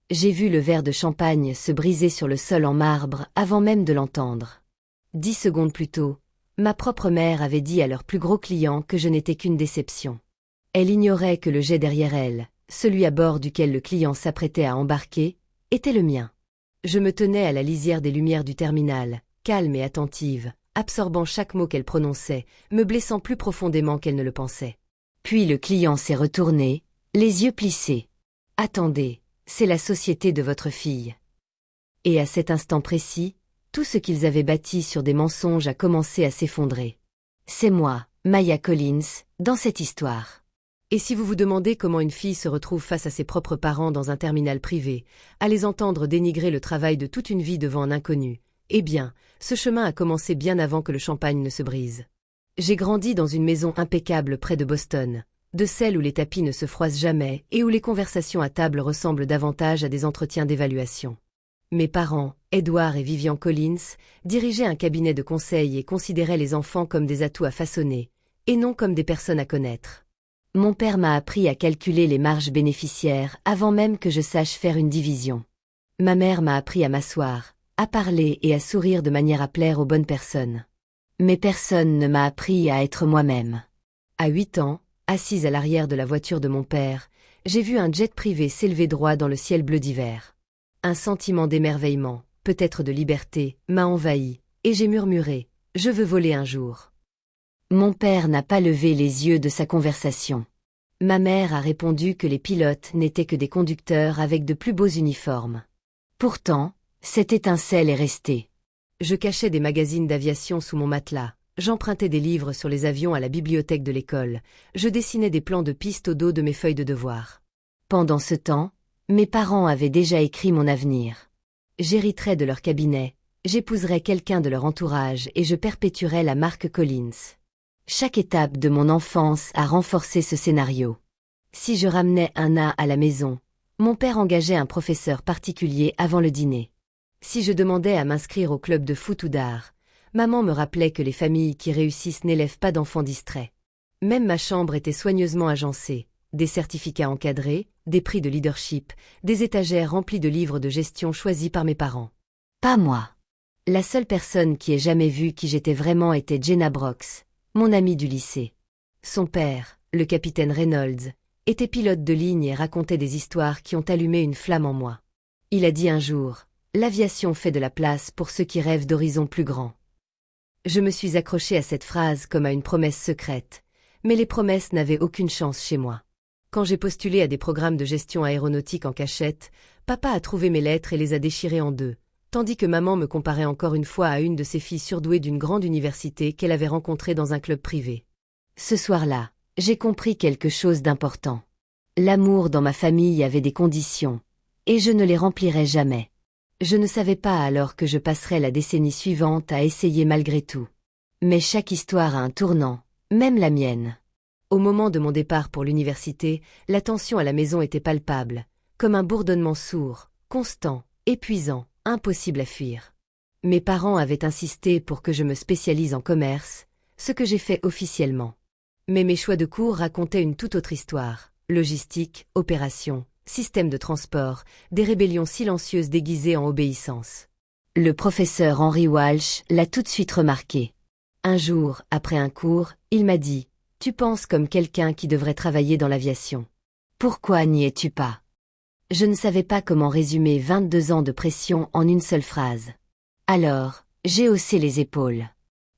J'ai vu le verre de champagne se briser sur le sol en marbre avant même de l'entendre. 10 secondes plus tôt, ma propre mère avait dit à leur plus gros client que je n'étais qu'une déception. Elle ignorait que le jet derrière elle, celui à bord duquel le client s'apprêtait à embarquer, était le mien. Je me tenais à la lisière des lumières du terminal, calme et attentive, absorbant chaque mot qu'elle prononçait, me blessant plus profondément qu'elle ne le pensait. Puis le client s'est retourné, les yeux plissés. « Attendez, c'est la société de votre fille. » Et à cet instant précis, tout ce qu'ils avaient bâti sur des mensonges a commencé à s'effondrer. C'est moi, Maya Collins, dans cette histoire. Et si vous vous demandez comment une fille se retrouve face à ses propres parents dans un terminal privé, à les entendre dénigrer le travail de toute une vie devant un inconnu, eh bien, ce chemin a commencé bien avant que le champagne ne se brise. J'ai grandi dans une maison impeccable près de Boston, de celles où les tapis ne se froissent jamais et où les conversations à table ressemblent davantage à des entretiens d'évaluation. Mes parents, Edward et Vivian Collins, dirigeaient un cabinet de conseil et considéraient les enfants comme des atouts à façonner, et non comme des personnes à connaître. Mon père m'a appris à calculer les marges bénéficiaires avant même que je sache faire une division. Ma mère m'a appris à m'asseoir, à parler et à sourire de manière à plaire aux bonnes personnes. Mais personne ne m'a appris à être moi-même. À 8 ans, assise à l'arrière de la voiture de mon père, j'ai vu un jet privé s'élever droit dans le ciel bleu d'hiver. Un sentiment d'émerveillement, peut-être de liberté, m'a envahi, et j'ai murmuré « Je veux voler un jour ». Mon père n'a pas levé les yeux de sa conversation. Ma mère a répondu que les pilotes n'étaient que des conducteurs avec de plus beaux uniformes. Pourtant, cette étincelle est restée. Je cachais des magazines d'aviation sous mon matelas, j'empruntais des livres sur les avions à la bibliothèque de l'école, je dessinais des plans de piste au dos de mes feuilles de devoirs. Pendant ce temps, mes parents avaient déjà écrit mon avenir. J'hériterais de leur cabinet, j'épouserais quelqu'un de leur entourage et je perpétuerais la marque Collins. Chaque étape de mon enfance a renforcé ce scénario. Si je ramenais un A à la maison, mon père engageait un professeur particulier avant le dîner. Si je demandais à m'inscrire au club de foot ou d'art, maman me rappelait que les familles qui réussissent n'élèvent pas d'enfants distraits. Même ma chambre était soigneusement agencée, des certificats encadrés, des prix de leadership, des étagères remplies de livres de gestion choisis par mes parents. Pas moi. La seule personne qui ait jamais vu qui j'étais vraiment était Jenna Brox, mon amie du lycée. Son père, le capitaine Reynolds, était pilote de ligne et racontait des histoires qui ont allumé une flamme en moi. Il a dit un jour, « L'aviation fait de la place pour ceux qui rêvent d'horizons plus grands. » Je me suis accrochée à cette phrase comme à une promesse secrète, mais les promesses n'avaient aucune chance chez moi. Quand j'ai postulé à des programmes de gestion aéronautique en cachette, papa a trouvé mes lettres et les a déchirées en deux, tandis que maman me comparait encore une fois à une de ces filles surdouées d'une grande université qu'elle avait rencontrée dans un club privé. Ce soir-là, j'ai compris quelque chose d'important. L'amour dans ma famille avait des conditions, et je ne les remplirais jamais. Je ne savais pas alors que je passerais la décennie suivante à essayer malgré tout. Mais chaque histoire a un tournant, même la mienne. Au moment de mon départ pour l'université, la tension à la maison était palpable, comme un bourdonnement sourd, constant, épuisant, impossible à fuir. Mes parents avaient insisté pour que je me spécialise en commerce, ce que j'ai fait officiellement. Mais mes choix de cours racontaient une toute autre histoire. Logistique, opération, système de transport, des rébellions silencieuses déguisées en obéissance. Le professeur Henry Walsh l'a tout de suite remarqué. Un jour, après un cours, il m'a dit « Tu penses comme quelqu'un qui devrait travailler dans l'aviation. Pourquoi n'y es-tu pas ?» Je ne savais pas comment résumer 22 ans de pression en une seule phrase. Alors, j'ai haussé les épaules.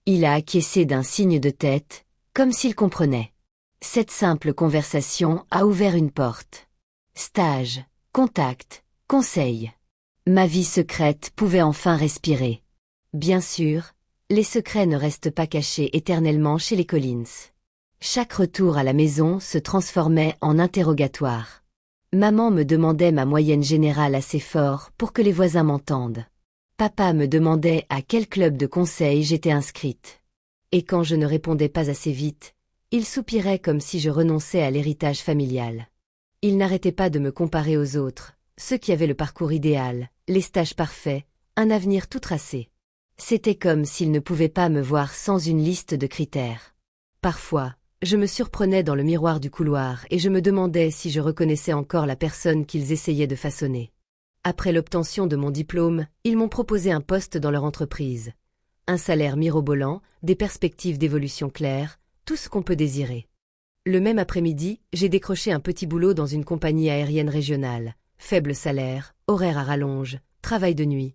Il a acquiescé d'un signe de tête, comme s'il comprenait. Cette simple conversation a ouvert une porte. Stage, contact, conseil. Ma vie secrète pouvait enfin respirer. Bien sûr, les secrets ne restent pas cachés éternellement chez les Collins. Chaque retour à la maison se transformait en interrogatoire. Maman me demandait ma moyenne générale assez fort pour que les voisins m'entendent. Papa me demandait à quel club de conseil j'étais inscrite. Et quand je ne répondais pas assez vite, il soupirait comme si je renonçais à l'héritage familial. Il n'arrêtait pas de me comparer aux autres, ceux qui avaient le parcours idéal, les stages parfaits, un avenir tout tracé. C'était comme s'il ne pouvait pas me voir sans une liste de critères. Parfois, je me surprenais dans le miroir du couloir et je me demandais si je reconnaissais encore la personne qu'ils essayaient de façonner. Après l'obtention de mon diplôme, ils m'ont proposé un poste dans leur entreprise. Un salaire mirobolant, des perspectives d'évolution claires, tout ce qu'on peut désirer. Le même après-midi, j'ai décroché un petit boulot dans une compagnie aérienne régionale. Faible salaire, horaire à rallonge, travail de nuit.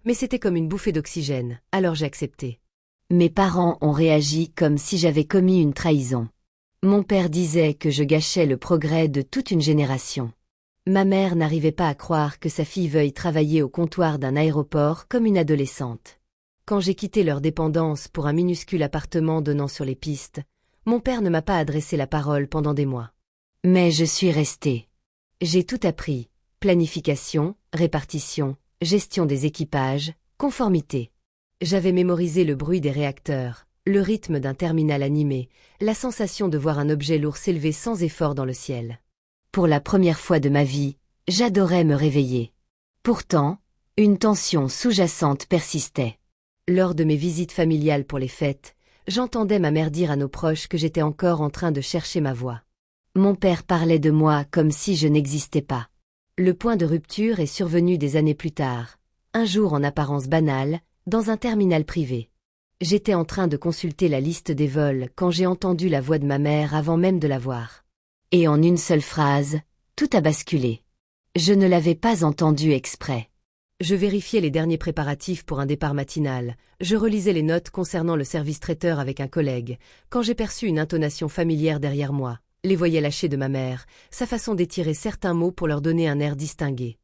Mais c'était comme une bouffée d'oxygène, alors j'ai accepté. Mes parents ont réagi comme si j'avais commis une trahison. Mon père disait que je gâchais le progrès de toute une génération. Ma mère n'arrivait pas à croire que sa fille veuille travailler au comptoir d'un aéroport comme une adolescente. Quand j'ai quitté leur dépendance pour un minuscule appartement donnant sur les pistes, mon père ne m'a pas adressé la parole pendant des mois. Mais je suis restée. J'ai tout appris. Planification, répartition, gestion des équipages, conformité. J'avais mémorisé le bruit des réacteurs, le rythme d'un terminal animé, la sensation de voir un objet lourd s'élever sans effort dans le ciel. Pour la première fois de ma vie, j'adorais me réveiller. Pourtant, une tension sous-jacente persistait. Lors de mes visites familiales pour les fêtes, j'entendais ma mère dire à nos proches que j'étais encore en train de chercher ma voie. Mon père parlait de moi comme si je n'existais pas. Le point de rupture est survenu des années plus tard, un jour en apparence banal, dans un terminal privé. J'étais en train de consulter la liste des vols quand j'ai entendu la voix de ma mère avant même de la voir. Et en une seule phrase, tout a basculé. Je ne l'avais pas entendu exprès. Je vérifiais les derniers préparatifs pour un départ matinal, je relisais les notes concernant le service traiteur avec un collègue, quand j'ai perçu une intonation familière derrière moi, les voyais lâchés de ma mère, sa façon d'étirer certains mots pour leur donner un air distingué.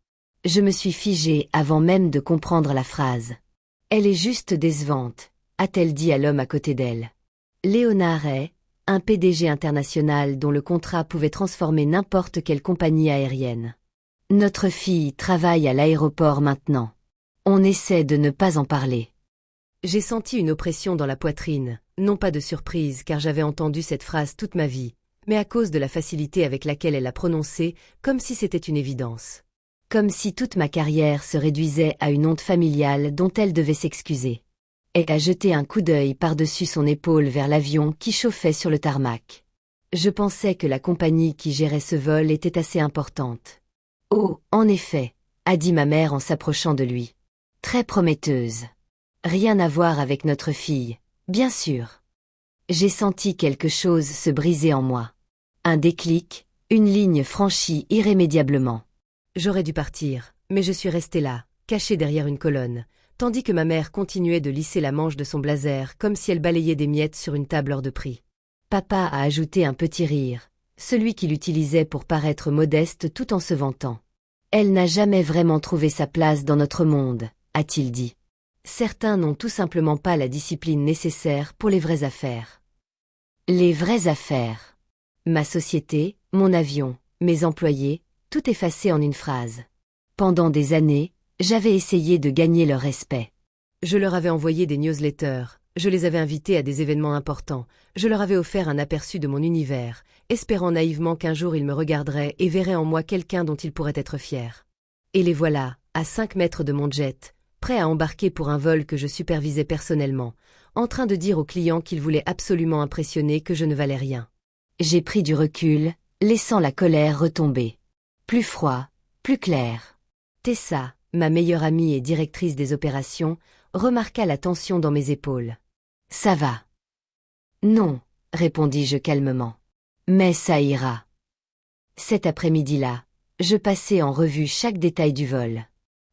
Je me suis figée avant même de comprendre la phrase. « Elle est juste décevante », a-t-elle dit à l'homme à côté d'elle. Léonard est un PDG international dont le contrat pouvait transformer n'importe quelle compagnie aérienne. Notre fille travaille à l'aéroport maintenant. On essaie de ne pas en parler. J'ai senti une oppression dans la poitrine, non pas de surprise car j'avais entendu cette phrase toute ma vie, mais à cause de la facilité avec laquelle elle l'a prononcée, comme si c'était une évidence. Comme si toute ma carrière se réduisait à une honte familiale dont elle devait s'excuser. Elle a jeté un coup d'œil par-dessus son épaule vers l'avion qui chauffait sur le tarmac. Je pensais que la compagnie qui gérait ce vol était assez importante. Oh, en effet, a dit ma mère en s'approchant de lui. Très prometteuse. Rien à voir avec notre fille, bien sûr. J'ai senti quelque chose se briser en moi. Un déclic, une ligne franchie irrémédiablement. J'aurais dû partir, mais je suis restée là, cachée derrière une colonne, tandis que ma mère continuait de lisser la manche de son blazer comme si elle balayait des miettes sur une table hors de prix. Papa a ajouté un petit rire, celui qu'il utilisait pour paraître modeste tout en se vantant. Elle n'a jamais vraiment trouvé sa place dans notre monde, a-t-il dit. Certains n'ont tout simplement pas la discipline nécessaire pour les vraies affaires. Les vraies affaires. Ma société, mon avion, mes employés, tout effacé en une phrase. Pendant des années, j'avais essayé de gagner leur respect. Je leur avais envoyé des newsletters, je les avais invités à des événements importants, je leur avais offert un aperçu de mon univers, espérant naïvement qu'un jour ils me regarderaient et verraient en moi quelqu'un dont ils pourraient être fiers. Et les voilà, à 5 mètres de mon jet, prêts à embarquer pour un vol que je supervisais personnellement, en train de dire aux clients qu'ils voulaient absolument impressionner que je ne valais rien. J'ai pris du recul, laissant la colère retomber. Plus froid, plus clair. Tessa, ma meilleure amie et directrice des opérations, remarqua la tension dans mes épaules. « Ça va. »« Non, » répondis-je calmement. « Mais ça ira. » Cet après-midi-là, je passais en revue chaque détail du vol.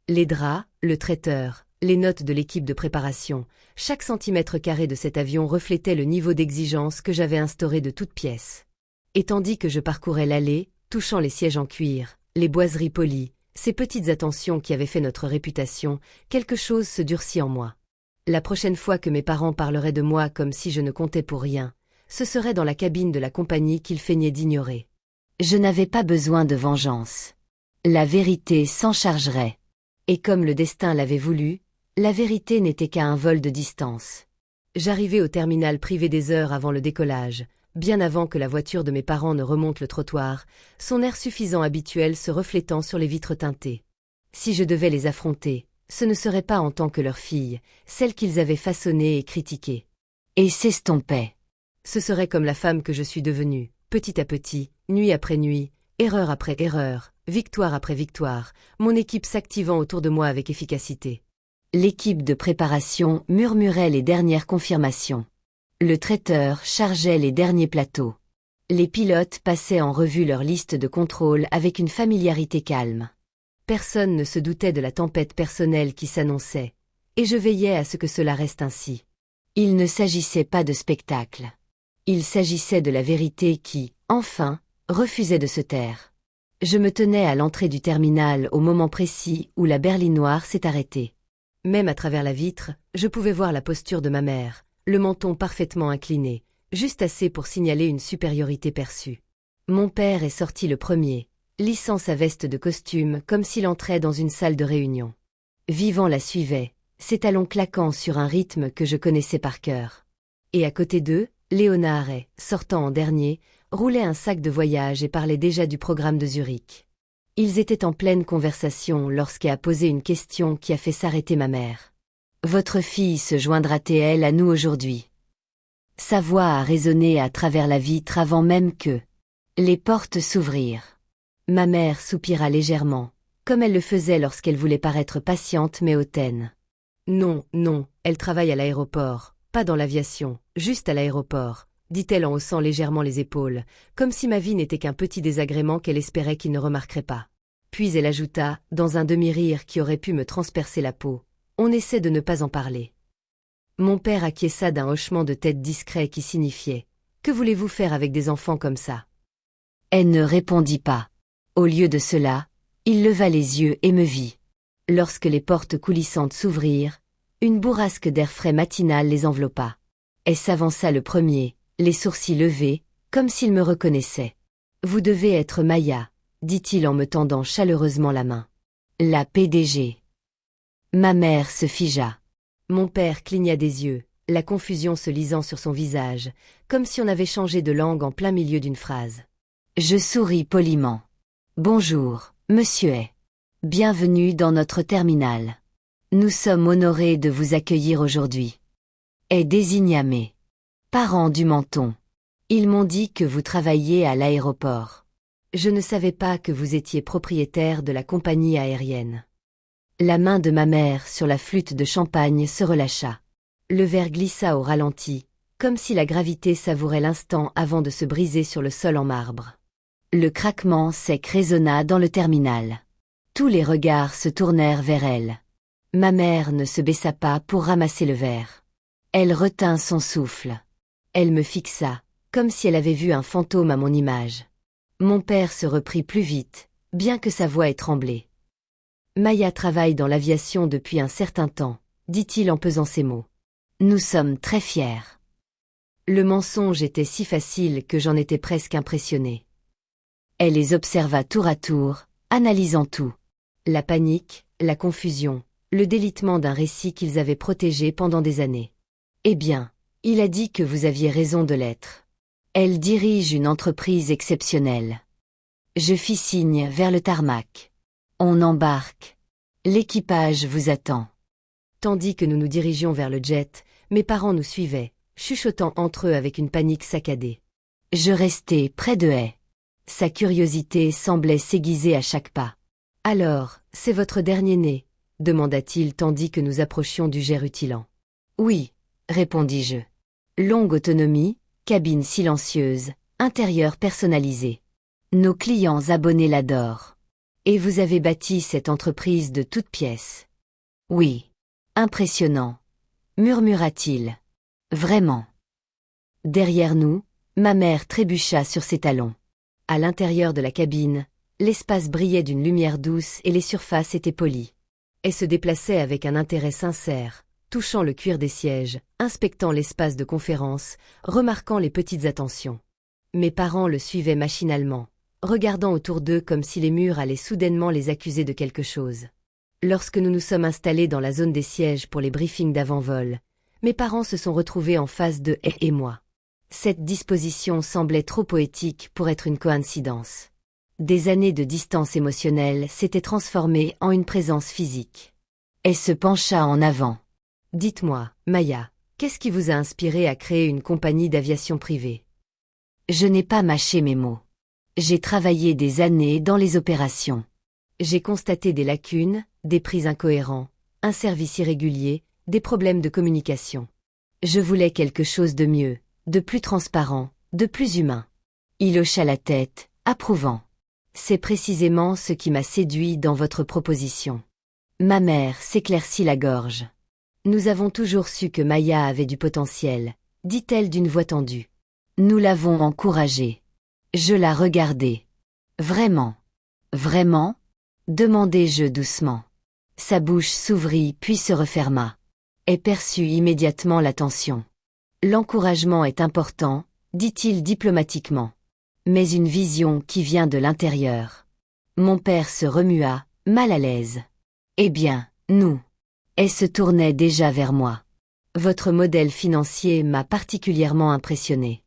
Les draps, le traiteur, les notes de l'équipe de préparation, chaque centimètre carré de cet avion reflétait le niveau d'exigence que j'avais instauré de toutes pièces. Et tandis que je parcourais l'allée, touchant les sièges en cuir, les boiseries polies, ces petites attentions qui avaient fait notre réputation, quelque chose se durcit en moi. La prochaine fois que mes parents parleraient de moi comme si je ne comptais pour rien, ce serait dans la cabine de la compagnie qu'ils feignaient d'ignorer. Je n'avais pas besoin de vengeance. La vérité s'en chargerait. Et comme le destin l'avait voulu, la vérité n'était qu'à un vol de distance. J'arrivai au terminal privé des heures avant le décollage, bien avant que la voiture de mes parents ne remonte le trottoir, son air suffisant habituel se reflétant sur les vitres teintées. Si je devais les affronter, ce ne serait pas en tant que leur fille, celle qu'ils avaient façonnée et critiquée. Et s'estompait. Ce serait comme la femme que je suis devenue, petit à petit, nuit après nuit, erreur après erreur, victoire après victoire, mon équipe s'activant autour de moi avec efficacité. L'équipe de préparation murmurait les dernières confirmations. Le traiteur chargeait les derniers plateaux. Les pilotes passaient en revue leur liste de contrôle avec une familiarité calme. Personne ne se doutait de la tempête personnelle qui s'annonçait, et je veillais à ce que cela reste ainsi. Il ne s'agissait pas de spectacle. Il s'agissait de la vérité qui, enfin, refusait de se taire. Je me tenais à l'entrée du terminal au moment précis où la berline noire s'est arrêtée. Même à travers la vitre, je pouvais voir la posture de ma mère, le menton parfaitement incliné, juste assez pour signaler une supériorité perçue. Mon père est sorti le premier, lissant sa veste de costume comme s'il entrait dans une salle de réunion. Vivant la suivait, ses talons claquant sur un rythme que je connaissais par cœur. Et à côté d'eux, Léonard, sortant en dernier, roulait un sac de voyage et parlait déjà du programme de Zurich. Ils étaient en pleine conversation lorsqu'elle a posé une question qui a fait s'arrêter ma mère. « Votre fille se joindra-t-elle à nous aujourd'hui ?» Sa voix a résonné à travers la vitre avant même que les portes s'ouvrirent. Ma mère soupira légèrement, comme elle le faisait lorsqu'elle voulait paraître patiente mais hautaine. « Non, non, elle travaille à l'aéroport, pas dans l'aviation, juste à l'aéroport, » dit-elle en haussant légèrement les épaules, comme si ma vie n'était qu'un petit désagrément qu'elle espérait qu'il ne remarquerait pas. Puis elle ajouta, dans un demi-rire qui aurait pu me transpercer la peau, « On essaie de ne pas en parler. » Mon père acquiesça d'un hochement de tête discret qui signifiait, « Que voulez-vous faire avec des enfants comme ça ?» Elle ne répondit pas. Au lieu de cela, il leva les yeux et me vit. Lorsque les portes coulissantes s'ouvrirent, une bourrasque d'air frais matinal les enveloppa. Elle s'avança le premier, les sourcils levés, comme s'il me reconnaissait. « Vous devez être Maya, » dit-il en me tendant chaleureusement la main. « La PDG. » Ma mère se figea. Mon père cligna des yeux, la confusion se lisant sur son visage, comme si on avait changé de langue en plein milieu d'une phrase. Je souris poliment. « Bonjour, monsieur Hay. Bienvenue dans notre terminal. Nous sommes honorés de vous accueillir aujourd'hui. » Hay désigna mes parents du menton. Ils m'ont dit que vous travailliez à l'aéroport. Je ne savais pas que vous étiez propriétaire de la compagnie aérienne. La main de ma mère sur la flûte de champagne se relâcha. Le verre glissa au ralenti, comme si la gravité savourait l'instant avant de se briser sur le sol en marbre. Le craquement sec résonna dans le terminal. Tous les regards se tournèrent vers elle. Ma mère ne se baissa pas pour ramasser le verre. Elle retint son souffle. Elle me fixa, comme si elle avait vu un fantôme à mon image. Mon père se reprit plus vite, bien que sa voix ait tremblé. « Maya travaille dans l'aviation depuis un certain temps, » dit-il en pesant ses mots. « Nous sommes très fiers. » Le mensonge était si facile que j'en étais presque impressionné. Elle les observa tour à tour, analysant tout. La panique, la confusion, le délitement d'un récit qu'ils avaient protégé pendant des années. « Eh bien, il a dit que vous aviez raison de l'être. Elle dirige une entreprise exceptionnelle. » Je fis signe vers le tarmac. « On embarque. L'équipage vous attend. » Tandis que nous nous dirigions vers le jet, mes parents nous suivaient, chuchotant entre eux avec une panique saccadée. Je restai près de Hay. Sa curiosité semblait s'aiguiser à chaque pas. « Alors, c'est votre dernier-né » demanda-t-il tandis que nous approchions du jet rutilant. « Oui, » répondis-je. « Longue autonomie, cabine silencieuse, intérieur personnalisé. Nos clients abonnés l'adorent. Et vous avez bâti cette entreprise de toutes pièces. »« Oui. Impressionnant, » murmura-t-il. « Vraiment. » Derrière nous, ma mère trébucha sur ses talons. À l'intérieur de la cabine, l'espace brillait d'une lumière douce et les surfaces étaient polies. Elle se déplaçait avec un intérêt sincère, touchant le cuir des sièges, inspectant l'espace de conférence, remarquant les petites attentions. Mes parents le suivaient machinalement, regardant autour d'eux comme si les murs allaient soudainement les accuser de quelque chose. Lorsque nous nous sommes installés dans la zone des sièges pour les briefings d'avant-vol, mes parents se sont retrouvés en face de Hay et moi. Cette disposition semblait trop poétique pour être une coïncidence. Des années de distance émotionnelle s'étaient transformées en une présence physique. Elle se pencha en avant. « Dites-moi, Maya, qu'est-ce qui vous a inspiré à créer une compagnie d'aviation privée ?» Je n'ai pas mâché mes mots. J'ai travaillé des années dans les opérations. J'ai constaté des lacunes, des prix incohérents, un service irrégulier, des problèmes de communication. Je voulais quelque chose de mieux, de plus transparent, de plus humain. Il hocha la tête, approuvant. C'est précisément ce qui m'a séduit dans votre proposition. Ma mère s'éclaircit la gorge. Nous avons toujours su que Maya avait du potentiel, dit-elle d'une voix tendue. Nous l'avons encouragée. Je la regardai. Vraiment? Vraiment? Demandai-je doucement. Sa bouche s'ouvrit puis se referma. Elle perçut immédiatement l'attention. L'encouragement est important, dit-il diplomatiquement. Mais une vision qui vient de l'intérieur. Mon père se remua, mal à l'aise. Eh bien, nous. Elle se tournait déjà vers moi. Votre modèle financier m'a particulièrement impressionné.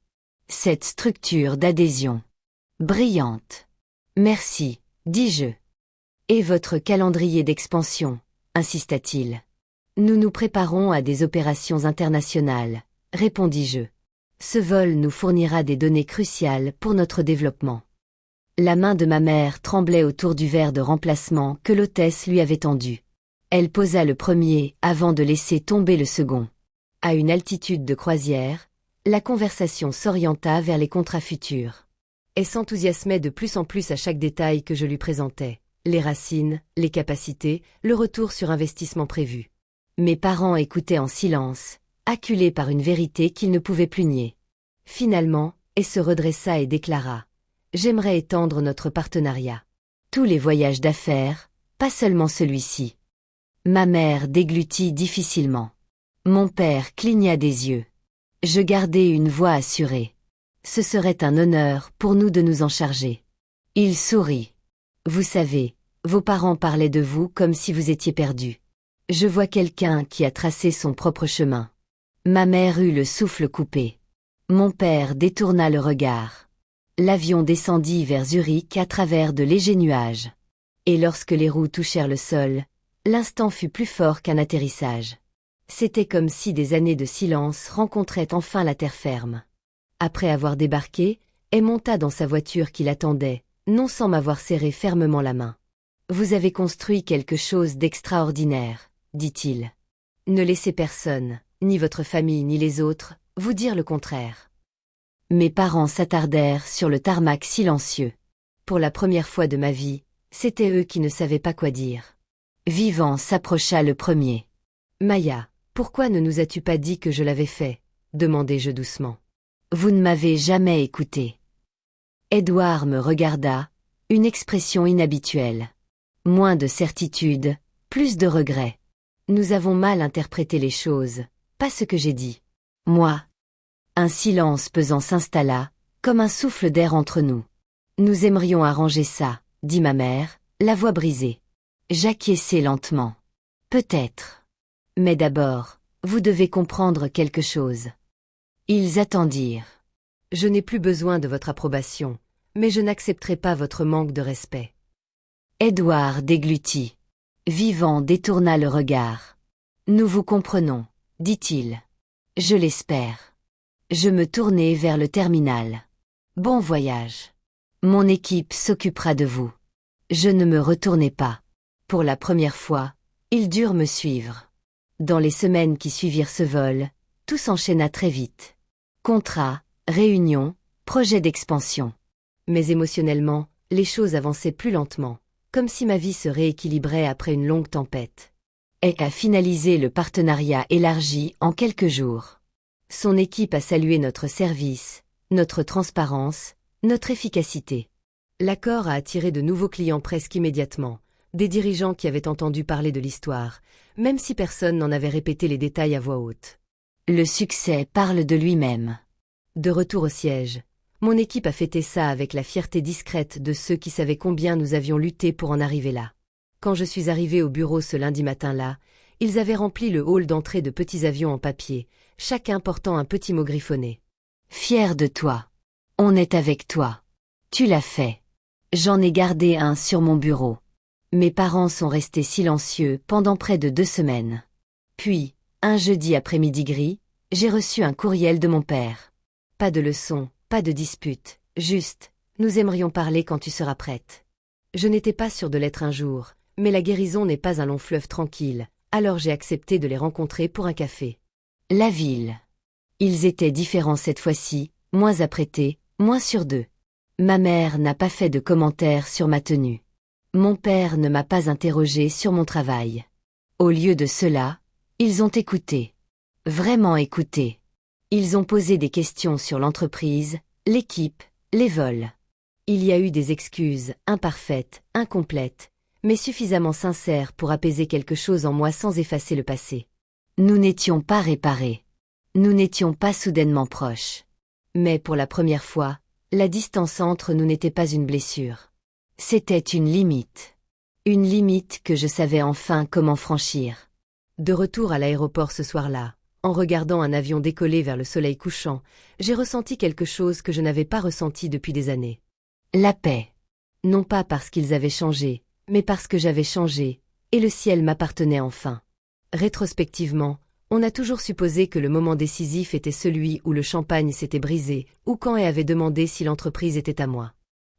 Cette structure d'adhésion. Brillante. Merci, dis-je. Et votre calendrier d'expansion, insista-t-il. Nous nous préparons à des opérations internationales, répondis-je. Ce vol nous fournira des données cruciales pour notre développement. La main de ma mère tremblait autour du verre de remplacement que l'hôtesse lui avait tendu. Elle posa le premier avant de laisser tomber le second. À une altitude de croisière, la conversation s'orienta vers les contrats futurs. Elle s'enthousiasmait de plus en plus à chaque détail que je lui présentais. Les racines, les capacités, le retour sur investissement prévu. Mes parents écoutaient en silence, acculés par une vérité qu'ils ne pouvaient plus nier. Finalement, elle se redressa et déclara « J'aimerais étendre notre partenariat. Tous les voyages d'affaires, pas seulement celui-ci. » Ma mère déglutit difficilement. Mon père cligna des yeux. Je gardai une voix assurée. Ce serait un honneur pour nous de nous en charger. Il sourit. Vous savez, vos parents parlaient de vous comme si vous étiez perdu. Je vois quelqu'un qui a tracé son propre chemin. Ma mère eut le souffle coupé. Mon père détourna le regard. L'avion descendit vers Zurich à travers de légers nuages. Et lorsque les roues touchèrent le sol, l'instant fut plus fort qu'un atterrissage. C'était comme si des années de silence rencontraient enfin la terre ferme. Après avoir débarqué, elle monta dans sa voiture qui l'attendait, non sans m'avoir serré fermement la main. « Vous avez construit quelque chose d'extraordinaire, » dit-il. « Ne laissez personne, ni votre famille ni les autres, vous dire le contraire. » Mes parents s'attardèrent sur le tarmac silencieux. Pour la première fois de ma vie, c'étaient eux qui ne savaient pas quoi dire. Vivant s'approcha le premier. « Maya, pourquoi ne nous as-tu pas dit que je l'avais fait ?» demandai-je doucement. « Vous ne m'avez jamais écouté. » Édouard me regarda, une expression inhabituelle. Moins de certitude, plus de regret. Nous avons mal interprété les choses, pas ce que j'ai dit. Moi. Un silence pesant s'installa, comme un souffle d'air entre nous. Nous aimerions arranger ça, dit ma mère, la voix brisée. J'acquiesçai lentement. Peut-être. Mais d'abord, vous devez comprendre quelque chose. Ils attendirent. Je n'ai plus besoin de votre approbation, mais je n'accepterai pas votre manque de respect. Édouard déglutit. Vivant détourna le regard. Nous vous comprenons, dit-il. Je l'espère. Je me tournai vers le terminal. Bon voyage. Mon équipe s'occupera de vous. Je ne me retournai pas. Pour la première fois, ils durent me suivre. Dans les semaines qui suivirent ce vol, tout s'enchaîna très vite. Contrats, réunions, projets d'expansion. Mais émotionnellement, les choses avançaient plus lentement, comme si ma vie se rééquilibrait après une longue tempête. Elle a finalisé le partenariat élargi en quelques jours. Son équipe a salué notre service, notre transparence, notre efficacité. L'accord a attiré de nouveaux clients presque immédiatement, des dirigeants qui avaient entendu parler de l'histoire, même si personne n'en avait répété les détails à voix haute. Le succès parle de lui-même. De retour au siège, mon équipe a fêté ça avec la fierté discrète de ceux qui savaient combien nous avions lutté pour en arriver là. Quand je suis arrivé au bureau ce lundi matin-là, ils avaient rempli le hall d'entrée de petits avions en papier, chacun portant un petit mot griffonné. « Fier de toi. On est avec toi. Tu l'as fait. » J'en ai gardé un sur mon bureau. Mes parents sont restés silencieux pendant près de 2 semaines. Puis, un jeudi après-midi gris, j'ai reçu un courriel de mon père. Pas de leçon, pas de dispute, juste « Nous aimerions parler quand tu seras prête. Je n'étais pas sûre de l'être un jour, mais la guérison n'est pas un long fleuve tranquille, alors j'ai accepté de les rencontrer pour un café. La ville. Ils étaient différents cette fois-ci, moins apprêtés, moins sûrs d'eux. Ma mère n'a pas fait de commentaires sur ma tenue. Mon père ne m'a pas interrogé sur mon travail. Au lieu de cela, ils ont écouté. Vraiment écouté. Ils ont posé des questions sur l'entreprise, l'équipe, les vols. Il y a eu des excuses, imparfaites, incomplètes, mais suffisamment sincères pour apaiser quelque chose en moi sans effacer le passé. Nous n'étions pas réparés. Nous n'étions pas soudainement proches. Mais pour la première fois, la distance entre nous n'était pas une blessure. C'était une limite. Une limite que je savais enfin comment franchir. De retour à l'aéroport ce soir-là, en regardant un avion décoller vers le soleil couchant, j'ai ressenti quelque chose que je n'avais pas ressenti depuis des années. La paix. Non pas parce qu'ils avaient changé, mais parce que j'avais changé, et le ciel m'appartenait enfin. Rétrospectivement, on a toujours supposé que le moment décisif était celui où le champagne s'était brisé, ou quand elle avait demandé si l'entreprise était à moi.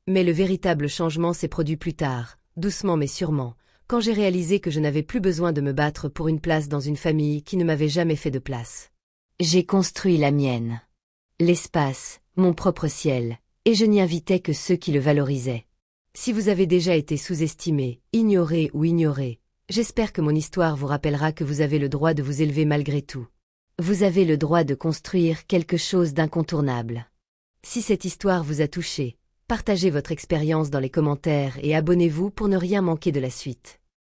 Mais le véritable changement s'est produit plus tard, doucement mais sûrement, quand j'ai réalisé que je n'avais plus besoin de me battre pour une place dans une famille qui ne m'avait jamais fait de place. J'ai construit la mienne. L'espace, mon propre ciel, et je n'y invitais que ceux qui le valorisaient. Si vous avez déjà été sous-estimé, ignoré ou ignoré, j'espère que mon histoire vous rappellera que vous avez le droit de vous élever malgré tout. Vous avez le droit de construire quelque chose d'incontournable. Si cette histoire vous a touché, partagez votre expérience dans les commentaires et abonnez-vous pour ne rien manquer de la suite.